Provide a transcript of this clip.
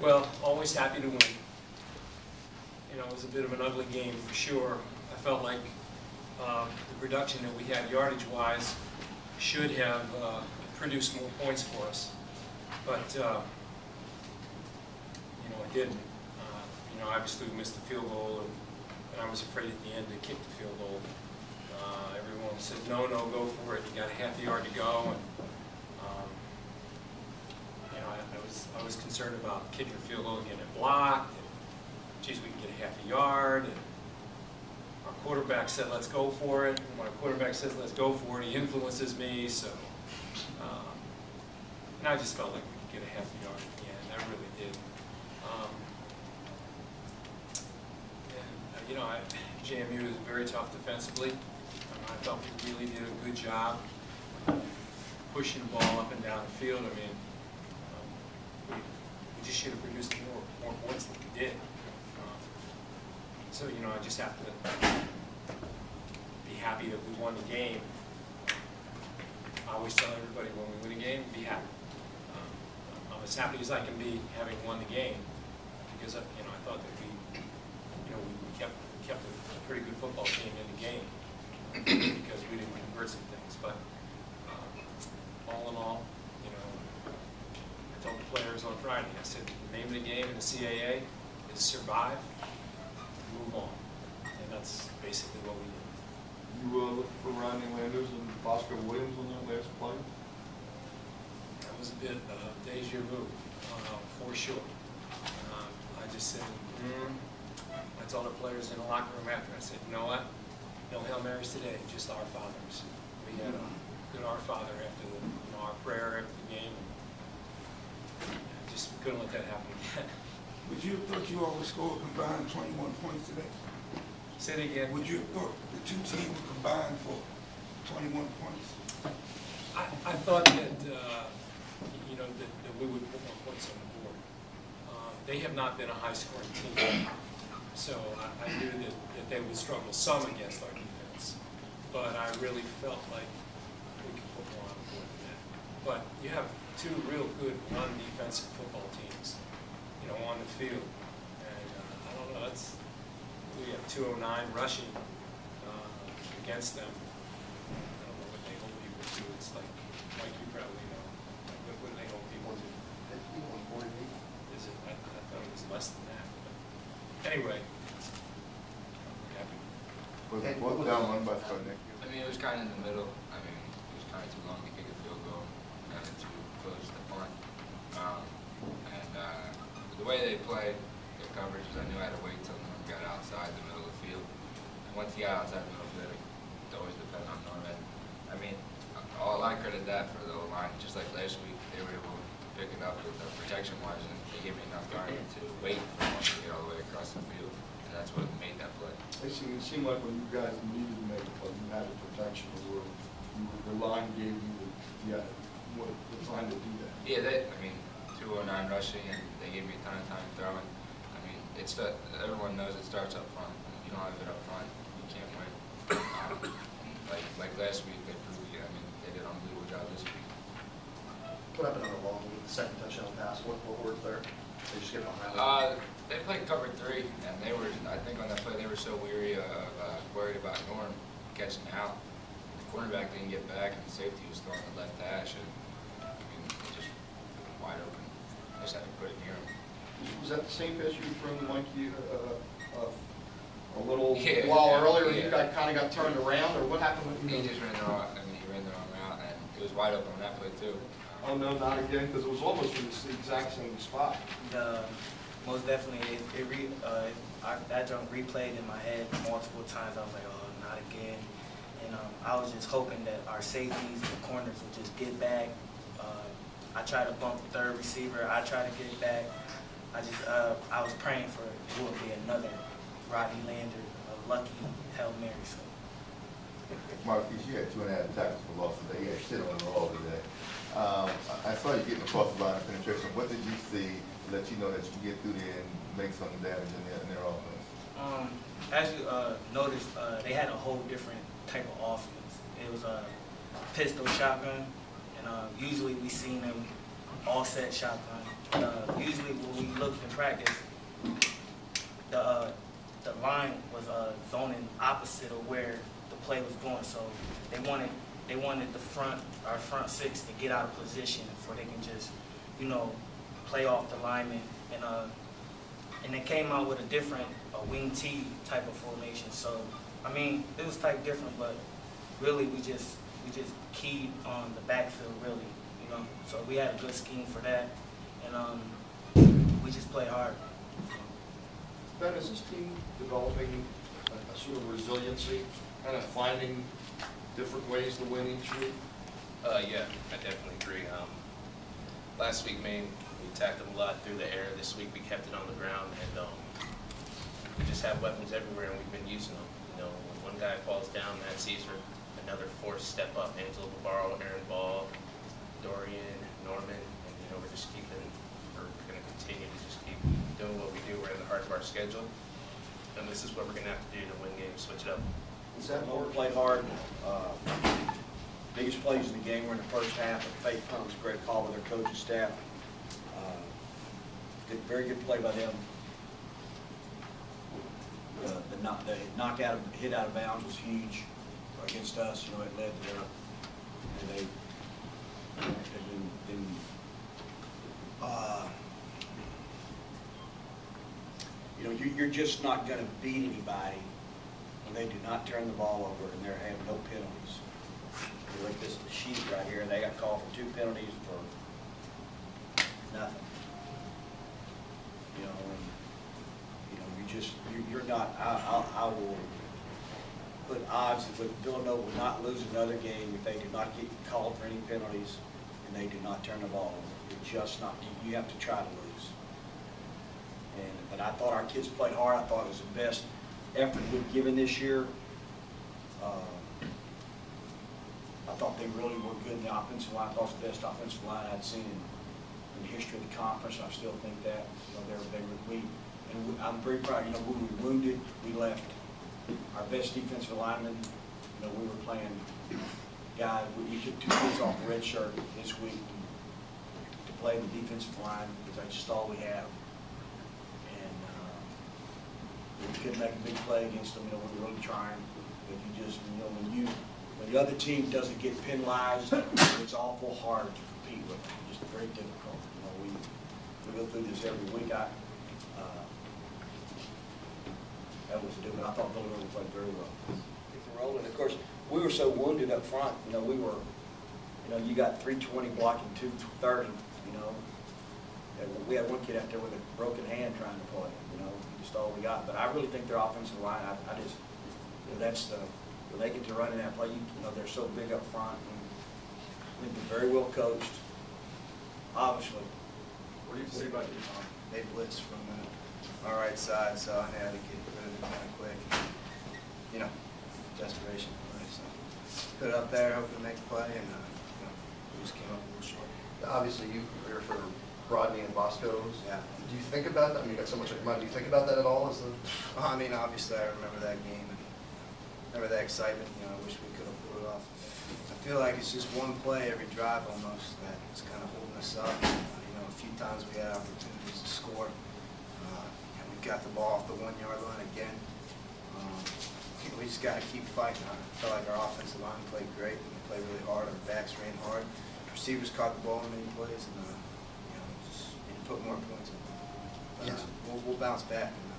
Well, always happy to win. You know, it was a bit of an ugly game for sure. I felt like the production that we had yardage-wise should have produced more points for us, but you know, it didn't. You know, obviously we missed the field goal, and I was afraid at the end to kick the field goal. Everyone said, no, go for it. You got a half a yard to go, and you know, I was concerned about kicking the field goal and getting it blocked. And, geez, we can get a half a yard. And our quarterback said, let's go for it. And when our quarterback says, let's go for it, he influences me. So, and I just felt like we could get a half a yard at the end. I really did. And you know, JMU is very tough defensively. I thought we really did a good job pushing the ball up and down the field. I mean, we just should have produced more points than we did. So, you know, I just have to be happy that we won the game. I always tell everybody when we win a game, be happy. I'm as happy as I can be having won the game because, you know, I thought that we kept a pretty good football team in the game because we didn't convert some things. But all in all, you know, I told the players on Friday, I said the name of the game in the CAA is survive, move on, and that's basically what we did. You looking for Rodney Landers and Bosco Williams on that last play? That was a bit deja vu, for sure. I just said, I told our players in the locker room after, I said, you know what? No Hail Marys today, just Our Fathers. We had a good Our Father after the, you know, our prayer after the game. And just couldn't let that happen again. Would you have thought you all would score combined 21 points today? Say it again. Would you have thought the two teams would combine for 21 points? I thought that, you know, that we would put more points on the board. They have not been a high-scoring team. So I knew that they would struggle some against our defense, but I really felt like we could put more on the board than that. But you have two real good non-defensive football teams, you know, on the field, and I don't know. We have 209 rushing against them. I don't know what they hold people to. It's like Mike, you probably know. What do they hold people to? 51, 48. Is it? I thought it was less than that. Anyway, What down one by Nick? I mean, it was kind of in the middle. I mean, it was kind of too long to kick a field goal and too close to the punt. The way they played their coverages, I knew I had to wait till Norm got outside the middle of the field. And once he got outside the middle of the field, it always depends on Norman. I mean, all I credit that for the O-line. Just like last week, they were able to pick it up with the protection-wise, and they gave me enough time to wait for him to get all the way across the field, and that's what made that play. It seemed like when you guys needed to make a play, you had the protection, or the line gave you the time to do that. Yeah, I mean, 209 rushing, and they gave me a ton of time throwing. I mean, everyone knows it starts up front. If you don't have it up front, you can't win. Like last week, they proved it. I mean, they did an unbelievable job this week. Put up another long with the second touchdown pass. What worked there? They just get it on that. They played cover 3, and they were. I think on that play they were so worried about Norm catching out. The cornerback didn't get back, and the safety was throwing the left hash, and I mean, it just wide open. I just had to put it near him. Was that the same pass you were throwing like you a little while earlier? Yeah. You kind of got turned around, or what happened with you? He just ran the wrong. I mean, he ran the wrong route, and it was wide open on that play too. Oh no, not again, because it was almost in the exact same spot. Most definitely, that jump replayed in my head multiple times. I was like, oh, not again. And I was just hoping that our safeties, the corners, would just get back. I tried to bump the third receiver. I tried to get back. I was praying for it would be another Rodney Lander, a lucky Hail Mary. So. Marquise, you had 2.5 tackles for loss today. You had shit on the roll today. I saw you getting across the line of penetration. What did you see to let you know that you can get through there and make some damage in their offense? As you noticed, they had a whole different type of offense. It was a pistol shotgun, and usually we seen them all set shotgun. Usually when we looked in practice, the line was zoning opposite of where the play was going. So they wanted our front six to get out of position so they can just, you know, play off the lineman. And they came out with a different wing T type of formation. So I mean, it was type different, but really we just keyed on the backfield, really, you know. So we had a good scheme for that, and we just played hard. Ben, is this team developing a sort of resiliency, kind of finding different ways to win each week? Yeah, I definitely agree. Last week, Maine, we attacked them a lot through the air. This week, we kept it on the ground, and we just have weapons everywhere, and we've been using them. You know, when one guy falls down, Matt Caesar, another fourth step up, Angelo Barbaro, Aaron Ball, Dorian, Norman, and you know, we're going to continue to just keep doing what we do. We're in the heart of our schedule, and this is what we're going to have to do to win games, switch it up. Is that We more? played hard. Biggest plays in the game were in the first half. And Faith Punt was a great call with their coaching staff. Very good play by them. The knockout, hit out of bounds was huge against us. You know, it led to their, and you know, you're just not going to beat anybody when they do not turn the ball over and they have no penalties. You look at this sheet right here, they got called for 2 penalties for nothing. You know, and you're not. I will put odds that Villanova will not lose another game if they do not get called for any penalties and they do not turn the ball over. You're just not. You have to try to lose. But I thought our kids played hard. I thought it was the best effort we've given this year. I thought they really were good in the offensive line. I thought it was the best offensive line I'd seen in the history of the conference. I still think that. You know, I'm very proud. You know, we were wounded. We left our best defensive lineman. You know, we were playing guys. We took 2 kids off the red shirt this week to play the defensive line because that's just all we have. We couldn't make a big play against them. You know, we were really trying. But you just, you know, when the other team doesn't get penalized, it's awful hard to compete with them. Just very difficult. You know, we go through this every week. That was doing. I thought Villanova played very well. If we're rolling, of course, we were so wounded up front. You know, you got 320 blocking 230. You know, we had one kid out there with a broken hand trying to play. You know, just all we got. But I really think their offensive line. I just, you know, that's when they get to running that play. You know, they're so big up front. And I think they're very well coached. Obviously. What do you say about your time? They blitz from our right side, so I had to get rid of it kind of quick. You know, desperation play. So put it up there, hoping to make a play, and you know, we just came up a little short. Obviously, you career for Rodney and Bosco's. Yeah. Do you think about that? I mean, you got so much on your mind. Do you think about that at all? Well, I mean, obviously, I remember that game and remember that excitement. You know, I wish we could have pulled it off. I feel like it's just one play every drive almost that is kind of holding us up. You know, a few times we had opportunities to score. And we got the ball off the 1-yard line again. We just got to keep fighting. I felt like our offensive line played great. And they played really hard. Our backs ran hard. Receivers caught the ball in many plays, and you know, just need to put more points in. But, Yes. we'll bounce back. And,